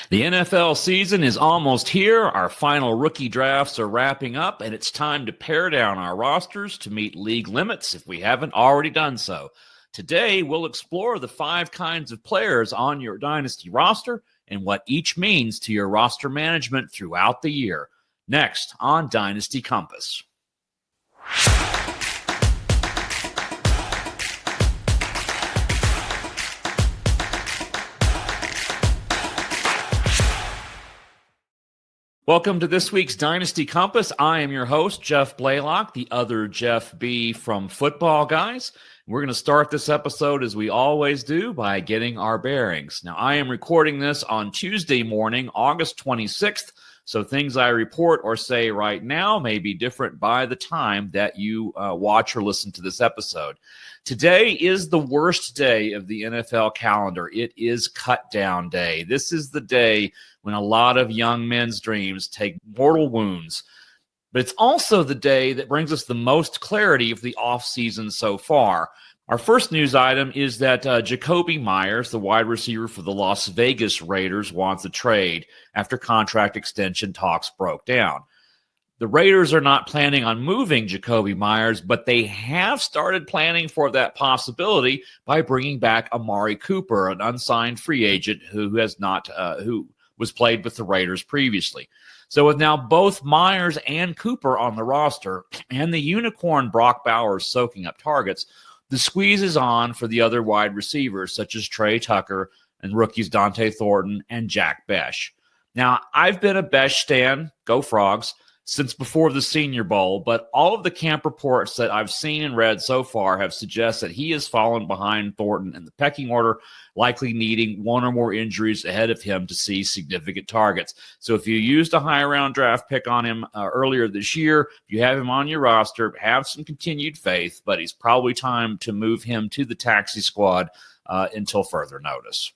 The NFL season is almost here. Our final rookie drafts are wrapping up, and it's time to pare down our rosters to meet league limits if we haven't already done so. Today, we'll explore the 5 kinds of players on your Dynasty roster and what each means to your roster management throughout the year. Next on Dynasty Compass. Welcome to this week's Dynasty Compass. I am your host, Jeff Blaylock, the other Jeff B. from Footballguys. We're going to start this episode, as we always do, by getting our bearings. Now, I am recording this on Tuesday morning, August 26th, so things I report or say right now may be different by the time that you watch or listen to this episode. Today is the worst day of the NFL calendar. It is cutdown day. This is the day when a lot of young men's dreams take mortal wounds. But it's also the day that brings us the most clarity of the offseason so far. Our first news item is that Jakobi Meyers, the wide receiver for the Las Vegas Raiders, wants a trade after contract extension talks broke down. The Raiders are not planning on moving Jakobi Meyers, but they have started planning for that possibility by bringing back Amari Cooper, an unsigned free agent who was played with the Raiders previously. So with now both Myers and Cooper on the roster and the unicorn Brock Bowers soaking up targets, the squeeze is on for the other wide receivers such as Trey Tucker and rookies Dante Thornton and Jack Besh. Now, I've been a Besh stan, go Frogs, since before the Senior Bowl, but all of the camp reports that I've seen and read so far have suggested he has fallen behind Thornton in the pecking order, likely needing one or more injuries ahead of him to see significant targets. So if you used a high-round draft pick on him earlier this year, if you have him on your roster, have some continued faith, but it's probably time to move him to the taxi squad until further notice.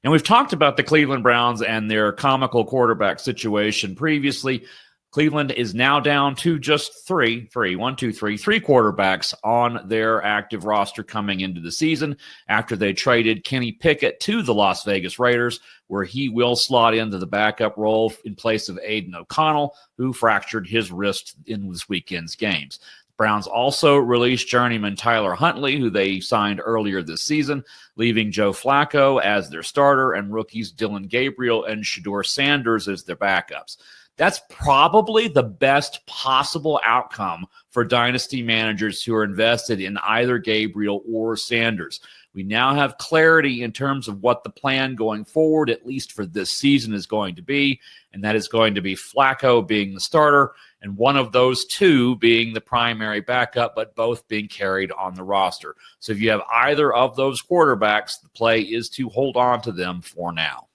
And we've talked about the Cleveland Browns and their comical quarterback situation previously. Cleveland is now down to just three quarterbacks on their active roster coming into the season after they traded Kenny Pickett to the Las Vegas Raiders, where he will slot into the backup role in place of Aiden O'Connell, who fractured his wrist in this weekend's games. Browns also released journeyman Tyler Huntley, who they signed earlier this season, leaving Joe Flacco as their starter and rookies Dylan Gabriel and Shedeur Sanders as their backups. That's probably the best possible outcome for dynasty managers who are invested in either Gabriel or Sanders. We now have clarity in terms of what the plan going forward, at least for this season, is going to be, and that is going to be Flacco being the starter and one of those two being the primary backup, but both being carried on the roster. So if you have either of those quarterbacks, the play is to hold on to them for now.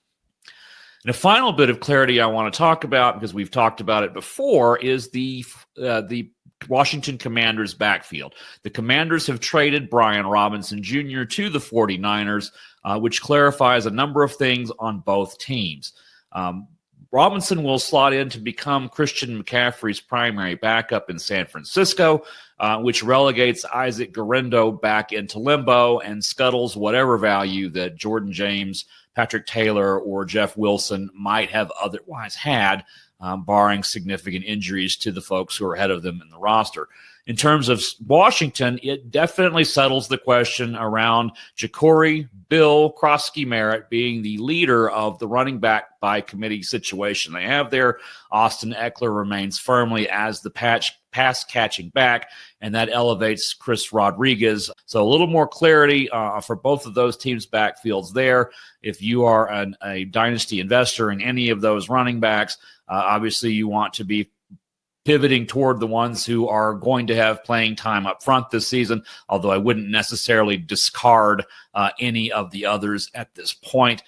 And a final bit of clarity I want to talk about, because we've talked about it before, is the Washington Commanders backfield. The Commanders have traded Brian Robinson Jr. to the 49ers, which clarifies a number of things on both teams. Robinson will slot in to become Christian McCaffrey's primary backup in San Francisco, which relegates Isaac Guerendo back into limbo and scuttles whatever value that Jordan James, Patrick Taylor, or Jeff Wilson might have otherwise had, barring significant injuries to the folks who are ahead of them in the roster. In terms of Washington, it definitely settles the question around Ja'Cory Bill Krosky-Merritt being the leader of the running back by committee situation they have there. Austin Eckler remains firmly as the pass-catching back, and that elevates Chris Rodriguez. So a little more clarity for both of those teams' backfields there. If you are a dynasty investor in any of those running backs, obviously you want to be pivoting toward the ones who are going to have playing time up front this season, although I wouldn't necessarily discard any of the others at this point.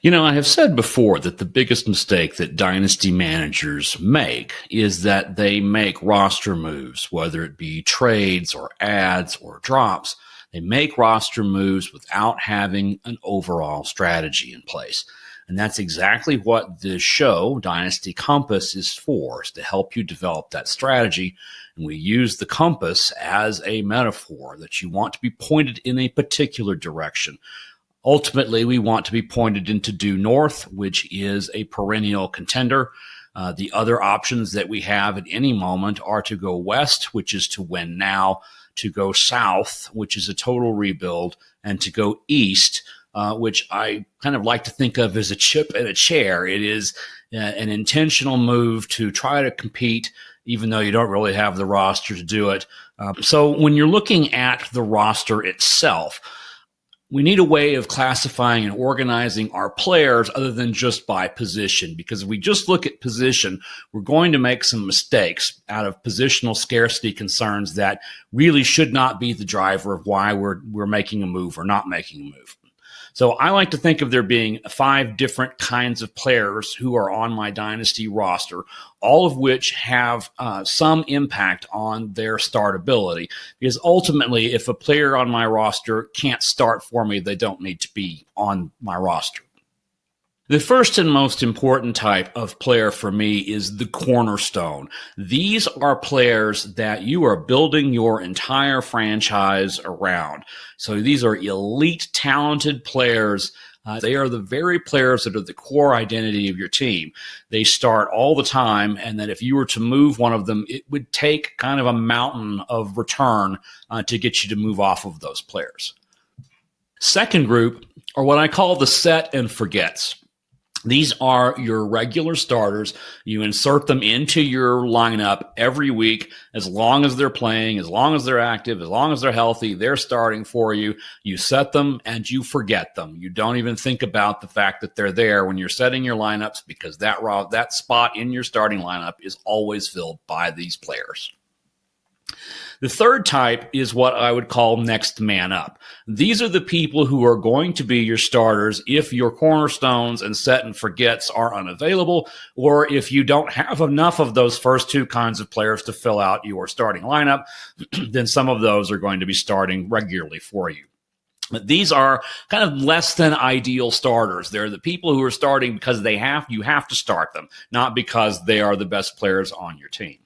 You know, I have said before that the biggest mistake that dynasty managers make is that they make roster moves, whether it be trades or adds or drops. They make roster moves without having an overall strategy in place. And that's exactly what this show, Dynasty Compass, is for, is to help you develop that strategy. And we use the compass as a metaphor that you want to be pointed in a particular direction. Ultimately, we want to be pointed into due north, which is a perennial contender. The other options that we have at any moment are to go west, which is to win now, to go south, which is a total rebuild, and to go east, which I kind of like to think of as a chip in a chair. It is an intentional move to try to compete, even though you don't really have the roster to do it. So when you're looking at the roster itself, we need a way of classifying and organizing our players other than just by position, because if we just look at position, we're going to make some mistakes out of positional scarcity concerns that really should not be the driver of why we're making a move or not making a move. So I like to think of there being 5 different kinds of players who are on my dynasty roster, all of which have some impact on their startability. Because ultimately, if a player on my roster can't start for me, they don't need to be on my roster. The first and most important type of player for me is the cornerstone. These are players that you are building your entire franchise around. So these are elite, talented players. They are the very players that are the core identity of your team. They start all the time, and that if you were to move one of them, it would take kind of a mountain of return to get you to move off of those players. Second group are what I call the set and forgets. These are your regular starters. You insert them into your lineup every week. As long as they're playing, as long as they're active, as long as they're healthy, they're starting for you. You set them and you forget them. You don't even think about the fact that they're there when you're setting your lineups, because that spot in your starting lineup is always filled by these players. The third type is what I would call next man up. These are the people who are going to be your starters if your cornerstones and set and forgets are unavailable, or if you don't have enough of those first 2 kinds of players to fill out your starting lineup, then some of those are going to be starting regularly for you. But these are kind of less than ideal starters. They're the people who are starting because you have to start them, not because they are the best players on your team.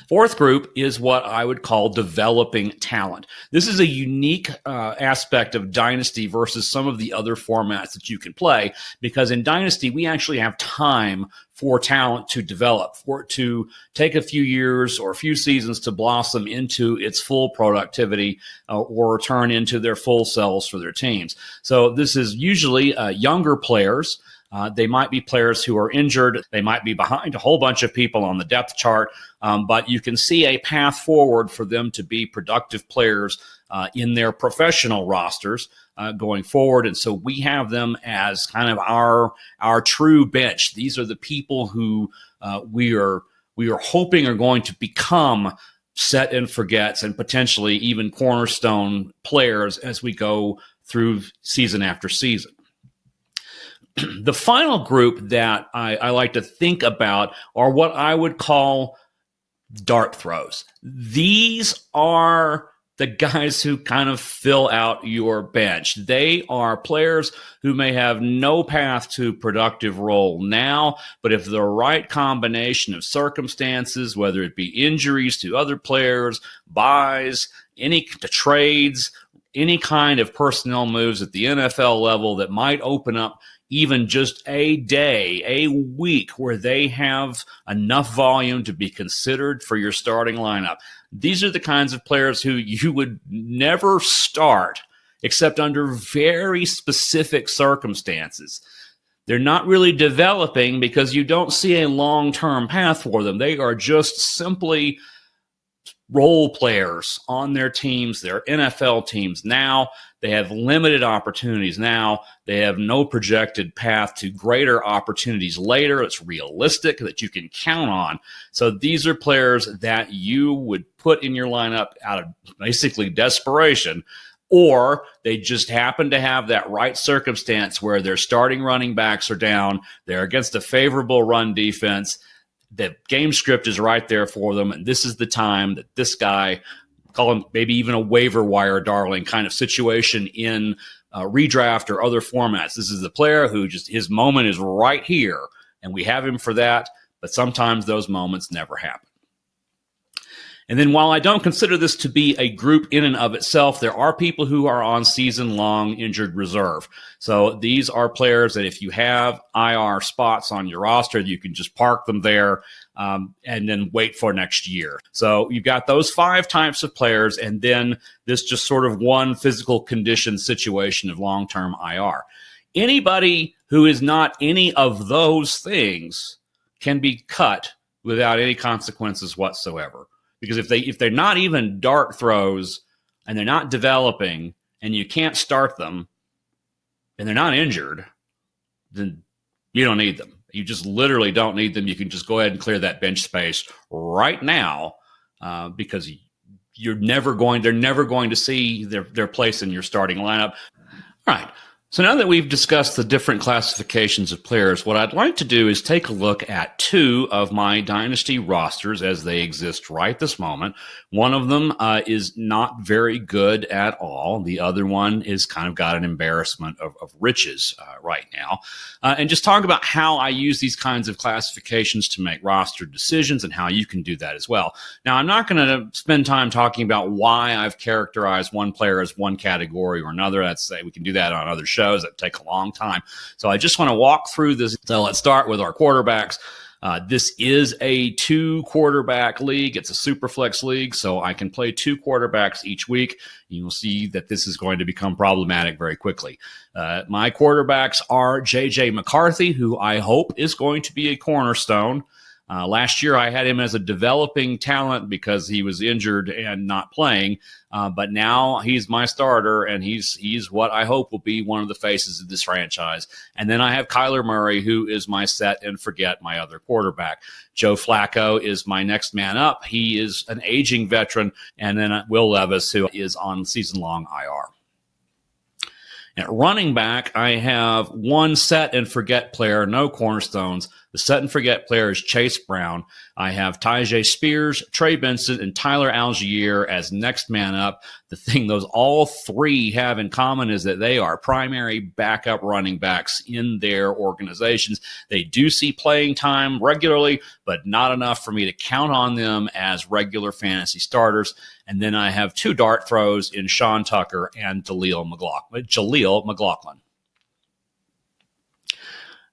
Fourth group is what I would call developing talent. This is a unique aspect of Dynasty versus some of the other formats that you can play, because in Dynasty, we actually have time for talent to develop, for it to take a few years or a few seasons to blossom into its full productivity or turn into their full selves for their teams. So this is usually younger players. They might be players who are injured. They might be behind a whole bunch of people on the depth chart, but you can see a path forward for them to be productive players in their professional rosters going forward. And so we have them as kind of our true bench. These are the people who we are hoping are going to become set and forgets and potentially even cornerstone players as we go through season after season. The final group that I like to think about are what I would call dart throws. These are the guys who kind of fill out your bench. They are players who may have no path to productive role now, but if the right combination of circumstances, whether it be injuries to other players, buys, any trades, any kind of personnel moves at the NFL level that might open up even just a day, a week where they have enough volume to be considered for your starting lineup. These are the kinds of players who you would never start except under very specific circumstances. They're not really developing because you don't see a long-term path for them. They are just simply role players on their teams, their NFL teams now. They have limited opportunities now. They have no projected path to greater opportunities later. It's realistic that you can count on. So these are players that you would put in your lineup out of basically desperation, or they just happen to have that right circumstance where their starting running backs are down. They're against a favorable run defense. The game script is right there for them, and this is the time that this guy, call him maybe even a waiver wire darling kind of situation in redraft or other formats. This is the player who just, his moment is right here, and we have him for that, but sometimes those moments never happen. And then while I don't consider this to be a group in and of itself, there are people who are on season-long injured reserve. So these are players that if you have IR spots on your roster, you can just park them there and then wait for next year. So you've got those 5 types of players, and then this just sort of one physical condition situation of long-term IR. Anybody who is not any of those things can be cut without any consequences whatsoever. Because if they're not even dart throws and they're not developing and you can't start them and they're not injured, then you don't need them. You just literally don't need them. You can just go ahead and clear that bench space right now because they're never going to see their place in your starting lineup. All right. So now that we've discussed the different classifications of players, what I'd like to do is take a look at 2 of my Dynasty rosters as they exist right this moment. One of them is not very good at all. The other one is kind of got an embarrassment of riches right now. And just talk about how I use these kinds of classifications to make roster decisions and how you can do that as well. Now, I'm not going to spend time talking about why I've characterized one player as one category or another. We can do that on other shows. That take a long time. So I just want to walk through this. So let's start with our quarterbacks. This is a 2-quarterback league. It's a super flex league, so I can play 2 quarterbacks each week. You will see that this is going to become problematic very quickly. My quarterbacks are J.J. McCarthy, who I hope is going to be a cornerstone. Last year, I had him as a developing talent because he was injured and not playing. But now he's my starter, and he's what I hope will be one of the faces of this franchise. And then I have Kyler Murray, who is my set and forget my other quarterback. Joe Flacco is my next man up. He is an aging veteran. And then Will Levis, who is on season-long IR. At running back, I have one set and forget player, no cornerstones. The set and forget player is Chase Brown. I have Tyjae Spears, Trey Benson, and Tyler Algier as next man up. The thing those all 3 have in common is that they are primary backup running backs in their organizations. They do see playing time regularly, but not enough for me to count on them as regular fantasy starters. And then I have 2 dart throws in Sean Tucker and Jaleel McLaughlin.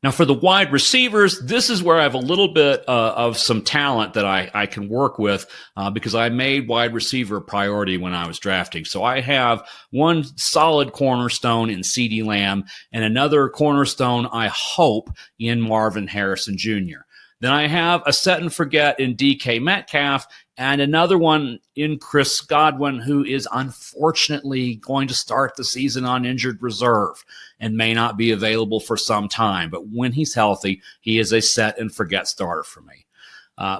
Now, for the wide receivers, this is where I have a little bit of some talent that I can work with because I made wide receiver a priority when I was drafting. So I have one solid cornerstone in CeeDee Lamb and another cornerstone, I hope, in Marvin Harrison Jr. Then I have a set and forget in DK Metcalf and another one in Chris Godwin, who is unfortunately going to start the season on injured reserve and may not be available for some time. But when he's healthy, he is a set and forget starter for me.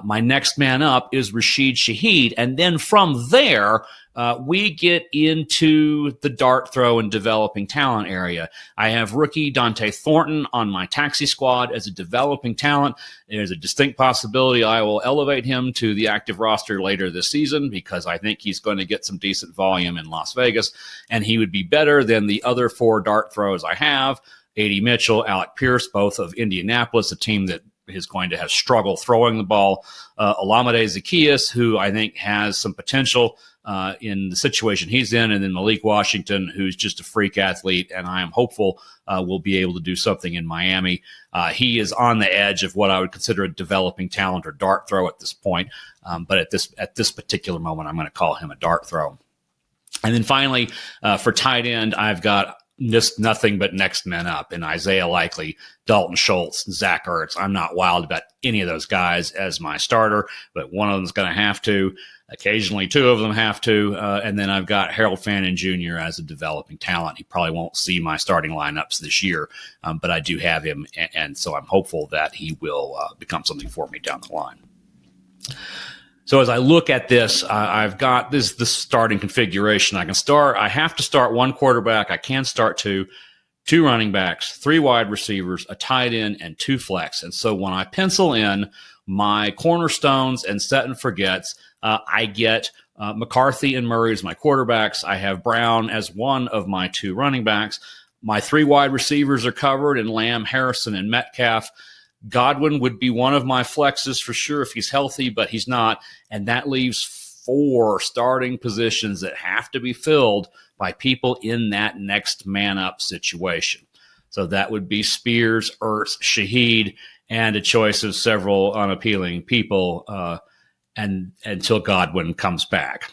My next man up is Rashid Shaheed. And then from there, we get into the dart throw and developing talent area. I have rookie Dante Thornton on my taxi squad as a developing talent. There's a distinct possibility I will elevate him to the active roster later this season because I think he's going to get some decent volume in Las Vegas, and he would be better than the other 4 dart throws I have. A.D. Mitchell, Alec Pierce, both of Indianapolis, a team that is going to have struggle throwing the ball. Olamide Zaccheaus, who I think has some potential in the situation he's in, and then Malik Washington, who's just a freak athlete, and I am hopeful will be able to do something in Miami. He is on the edge of what I would consider a developing talent or dart throw at this point, but at this particular moment, I'm going to call him a dart throw. And then finally, for tight end, I've got just nothing but next men up in Isaiah Likely, Dalton Schultz, Zach Ertz. I'm not wild about any of those guys as my starter, but one of them's going to have to. Occasionally, 2 of them have to. And then I've got Harold Fannin Jr. as a developing talent. He probably won't see my starting lineups this year, but I do have him. And so I'm hopeful that he will become something for me down the line. So as I look at this, I've got the starting configuration. I have to start 1 quarterback. I can start 2 running backs, 3 wide receivers, a tight end, and 2 flex. And so when I pencil in my cornerstones and set and forgets, I get McCarthy and Murray as my quarterbacks. I have Brown as one of my 2 running backs. My 3 wide receivers are covered in Lamb, Harrison, and Metcalf. Godwin would be one of my flexes for sure if he's healthy, but he's not. And that leaves 4 starting positions that have to be filled by people in that next man up situation. So that would be Spears, Ertz, Shaheed, and a choice of several unappealing people and until Godwin comes back.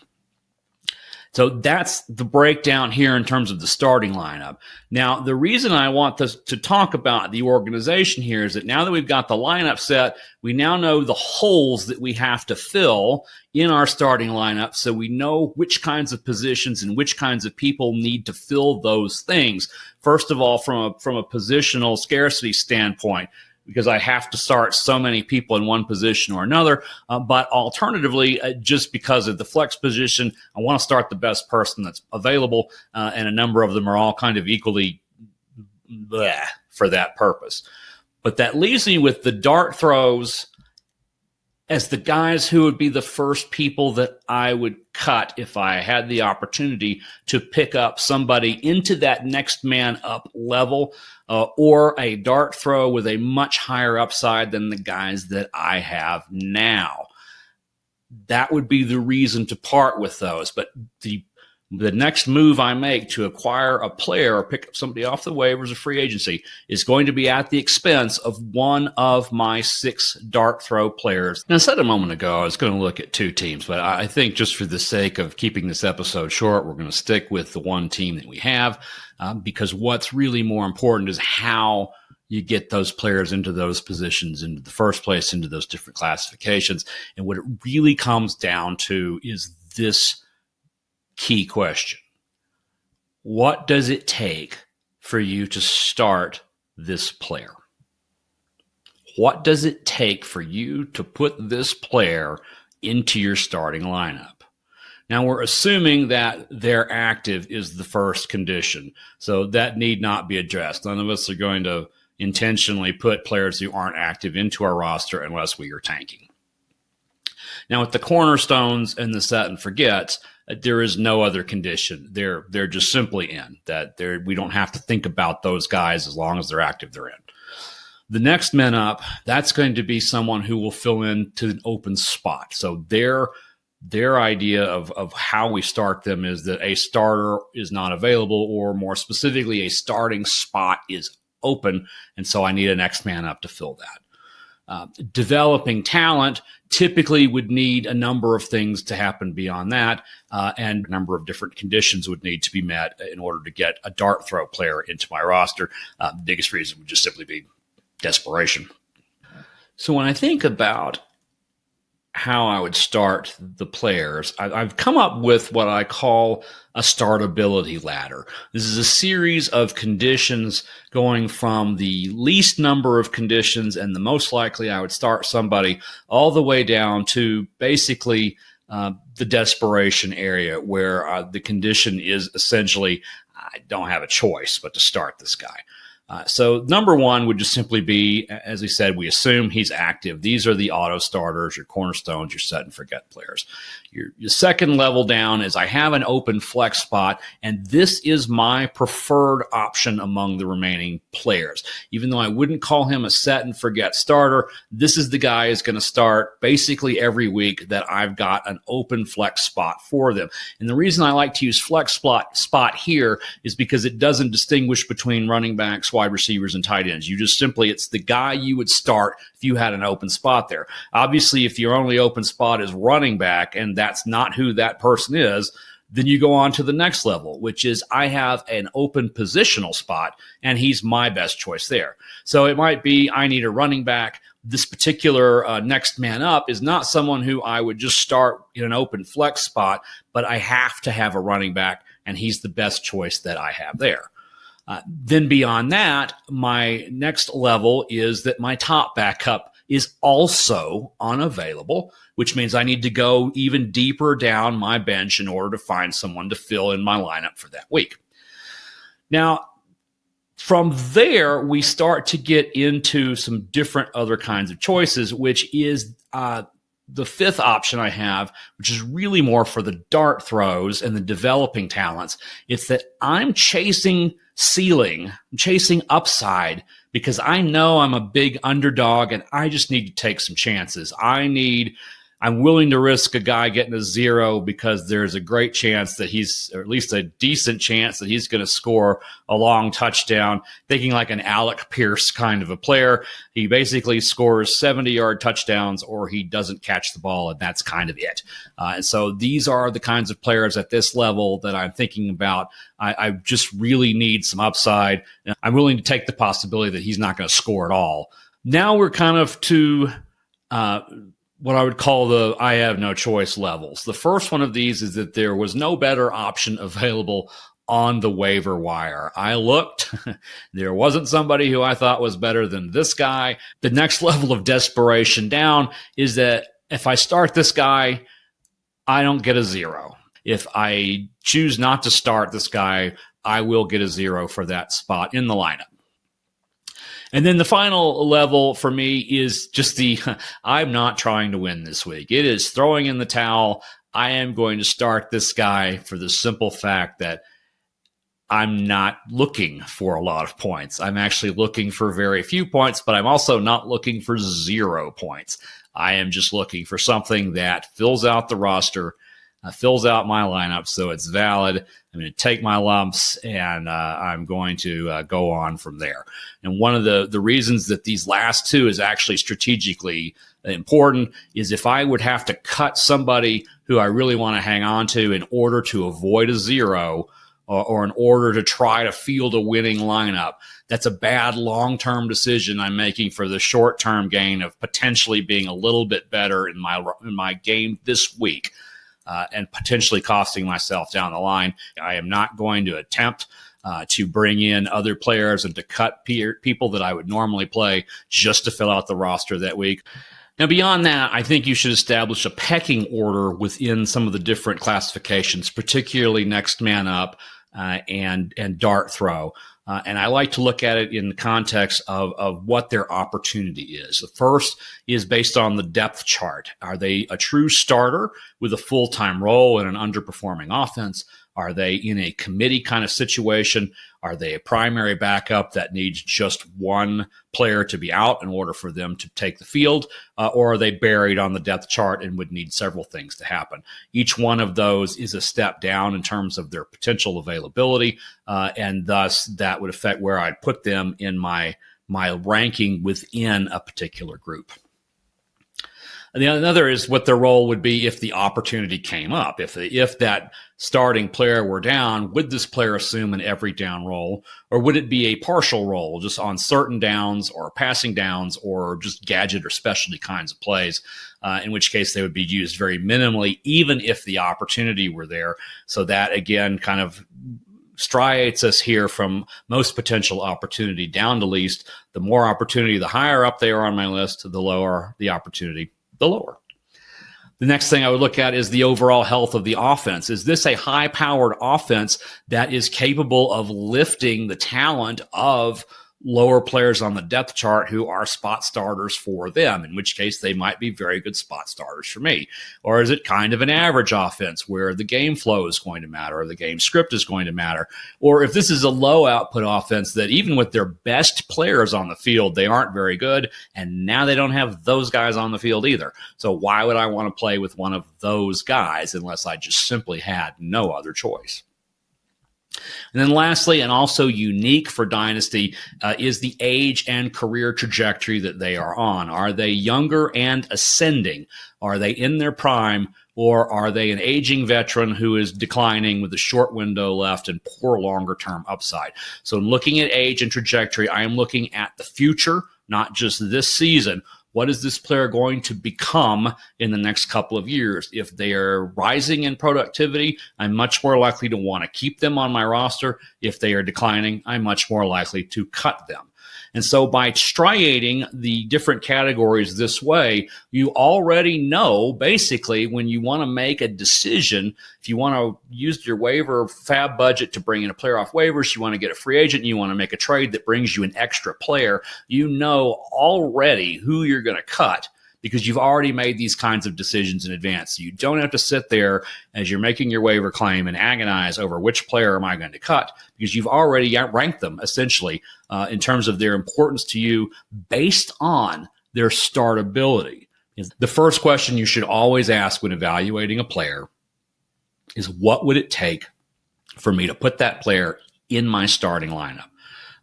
So that's the breakdown here in terms of the starting lineup. Now, the reason I want to talk about the organization here is that now that we've got the lineup set, we now know the holes that we have to fill in our starting lineup, so we know which kinds of positions and which kinds of people need to fill those things. First of all, from a positional scarcity standpoint, because I have to start so many people in one position or another. But alternatively, just because of the flex position, I want to start the best person that's available, and a number of them are all kind of equally bleh for that purpose. But that leaves me with the dart throws as the guys who would be the first people that I would cut if I had the opportunity to pick up somebody into that next man up level, or a dart throw with a much higher upside than the guys that I have now. That would be the reason to part with those. But the next move I make to acquire a player or pick up somebody off the waivers or free agency is going to be at the expense of one of my 6 dart throw players. Now, I said a moment ago I was going to look at 2 teams, but I think just for the sake of keeping this episode short, we're going to stick with the one team that we have, because what's really more important is how you get those players into those positions into the first place, into those different classifications. And what it really comes down to is this key question. What does it take for you to start this player? What does it take for you to put this player into your starting lineup? Now, we're assuming that they're active is the first condition, so that need not be addressed. None of us are going to intentionally put players who aren't active into our roster unless we are tanking. Now, with the cornerstones and the set and forgets, there is no other condition. They're just simply in. We don't have to think about those guys as long as they're active, they're in. The next men up, that's going to be someone who will fill in to an open spot. So their idea of how we start them is that a starter is not available, or more specifically, a starting spot is open, and so I need a next man up to fill that. Developing talent typically would need a number of things to happen beyond that, and a number of different conditions would need to be met in order to get a dart throw player into my roster. The biggest reason would just simply be desperation. So when I think about how I would start the players, I've come up with what I call a startability ladder. This is a series of conditions going from the least number of conditions and the most likely I would start somebody all the way down to basically the desperation area, where the condition is essentially I don't have a choice but to start this guy. So number 1 would just simply be, as I said, we assume he's active. These are the auto starters, your cornerstones, your set and forget players. Your second level down is I have an open flex spot, and this is my preferred option among the remaining players. Even though I wouldn't call him a set and forget starter, this is the guy who's going to start basically every week that I've got an open flex spot for them. And the reason I like to use flex spot here is because it doesn't distinguish between running backs, wide receivers, and tight ends. You just simply, it's the guy you would start if you had an open spot there. Obviously, if your only open spot is running back and that's not who that person is, then you go on to the next level, which is I have an open positional spot and he's my best choice there. So it might be I need a running back. This particular next man up is not someone who I would just start in an open flex spot, but I have to have a running back and he's the best choice that I have there. Then beyond that, my next level is that my top backup is also unavailable, which means I need to go even deeper down my bench in order to find someone to fill in my lineup for that week. Now, from there, we start to get into some different other kinds of choices, which is the fifth option I have, which is really more for the dart throws and the developing talents. It's that I'm chasing ceiling, I'm chasing upside, because I know I'm a big underdog and I just need to take some chances. I need I'm willing to risk a guy getting a 0 because there's a great chance that or at least a decent chance that he's going to score a long touchdown. Thinking like an Alec Pierce kind of a player. He basically scores 70-yard touchdowns or he doesn't catch the ball, and that's kind of it. And so these are the kinds of players at this level that I'm thinking about. I just really need some upside. I'm willing to take the possibility that he's not going to score at all. Now we're kind of to what I would call the I have no choice levels. The first one of these is that there was no better option available on the waiver wire. I looked, there wasn't somebody who I thought was better than this guy. The next level of desperation down is that if I start this guy, I don't get a 0. If I choose not to start this guy, I will get a 0 for that spot in the lineup. And then the final level for me is just I'm not trying to win this week. It is throwing in the towel. I am going to start this guy for the simple fact that I'm not looking for a lot of points. I'm actually looking for very few points, but I'm also not looking for 0 points. I am just looking for something that fills out the roster, fills out my lineup so it's valid. I'm going to take my lumps, and I'm going to go on from there. And one of the reasons that these last two is actually strategically important is if I would have to cut somebody who I really want to hang on to in order to avoid a 0 or in order to try to field a winning lineup, that's a bad long-term decision I'm making for the short-term gain of potentially being a little bit better in my game this week. And potentially costing myself down the line. I am not going to attempt to bring in other players and to cut people that I would normally play just to fill out the roster that week. Now, beyond that, I think you should establish a pecking order within some of the different classifications, particularly next man up and dart throw. And I like to look at it in the context of what their opportunity is. The first is based on the depth chart. Are they a true starter with a full-time role in an underperforming offense? Are they in a committee kind of situation? Are they a primary backup that needs just one player to be out in order for them to take the field? Or are they buried on the depth chart and would need several things to happen? Each one of those is a step down in terms of their potential availability, and thus that would affect where I'd put them in my ranking within a particular group. And the other is what their role would be if the opportunity came up. If that starting player were down, would this player assume an every down role, or would it be a partial role just on certain downs or passing downs or just gadget or specialty kinds of plays, in which case they would be used very minimally, even if the opportunity were there. So that, again, kind of striates us here from most potential opportunity down to least. The more opportunity, the higher up they are on my list, the lower the opportunity, the lower. The next thing I would look at is the overall health of the offense. Is this a high-powered offense that is capable of lifting the talent of lower players on the depth chart who are spot starters for them, in which case they might be very good spot starters for me? Or is it kind of an average offense where the game flow is going to matter or the game script is going to matter? Or if this is a low output offense that even with their best players on the field, they aren't very good, and now they don't have those guys on the field either. So why would I want to play with one of those guys unless I just simply had no other choice? And then lastly, and also unique for Dynasty, is the age and career trajectory that they are on. Are they younger and ascending? Are they in their prime? Or are they an aging veteran who is declining with a short window left and poor longer-term upside? So looking at age and trajectory, I am looking at the future, not just this season. What is this player going to become in the next couple of years? If they are rising in productivity, I'm much more likely to want to keep them on my roster. If they are declining, I'm much more likely to cut them. And so by striating the different categories this way, you already know basically when you want to make a decision, if you want to use your waiver fab budget to bring in a player off waivers, you want to get a free agent, you want to make a trade that brings you an extra player, you know already who you're going to cut because you've already made these kinds of decisions in advance. So you don't have to sit there as you're making your waiver claim and agonize over which player am I going to cut, because you've already ranked them essentially in terms of their importance to you based on their startability. is the first question you should always ask when evaluating a player is, what would it take for me to put that player in my starting lineup?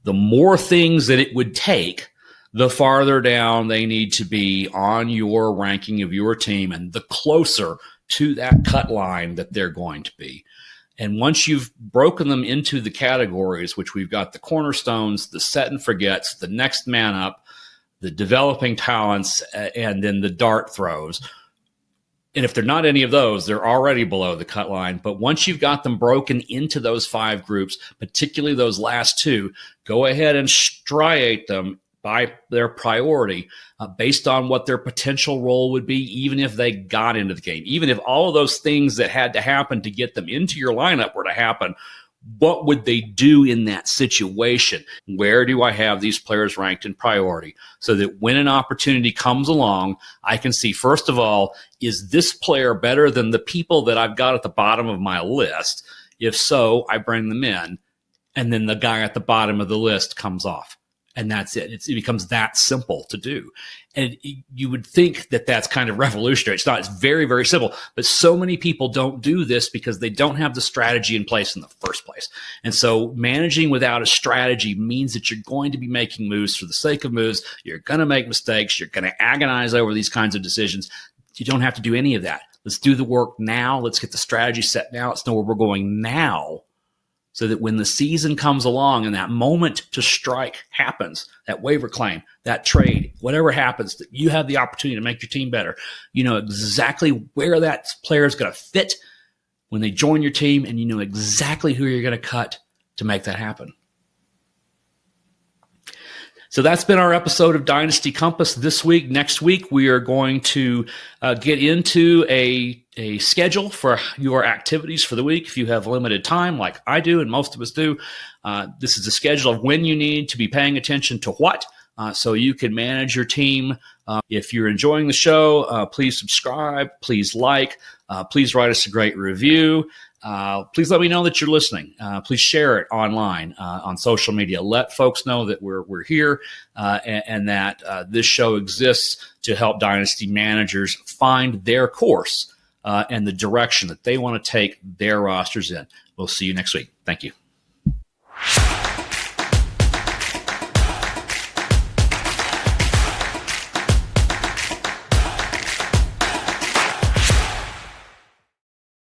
The more things that it would take, the farther down they need to be on your ranking of your team and the closer to that cut line that they're going to be. And once you've broken them into the categories, which we've got the cornerstones, the set and forgets, the next man up, the developing talents, and then the dart throws. And if they're not any of those, they're already below the cut line. But once you've got them broken into those 5 groups, particularly those last 2, go ahead and striate them by their priority based on what their potential role would be, even if they got into the game. Even if all of those things that had to happen to get them into your lineup were to happen, what would they do in that situation? Where do I have these players ranked in priority so that when an opportunity comes along, I can see, first of all, is this player better than the people that I've got at the bottom of my list? If so, I bring them in, and then the guy at the bottom of the list comes off. And that's it. It becomes that simple to do. And you would think that that's kind of revolutionary. It's not. It's very, very simple. But so many people don't do this because they don't have the strategy in place in the first place. And so managing without a strategy means that you're going to be making moves for the sake of moves. You're going to make mistakes. You're going to agonize over these kinds of decisions. You don't have to do any of that. Let's do the work now. Let's get the strategy set now. Let's know where we're going now, so that when the season comes along and that moment to strike happens, that waiver claim, that trade, whatever happens, that you have the opportunity to make your team better. You know exactly where that player is going to fit when they join your team, and you know exactly who you're going to cut to make that happen. So that's been our episode of Dynasty Compass this week. Next week, we are going to get into a schedule for your activities for the week. If you have limited time, like I do and most of us do, this is a schedule of when you need to be paying attention to what, so you can manage your team. If you're enjoying the show, please subscribe, please like, please write us a great review. Please let me know that you're listening. Please share it online on social media. Let folks know that we're here and that this show exists to help dynasty managers find their course and the direction that they want to take their rosters in. We'll see you next week. Thank you.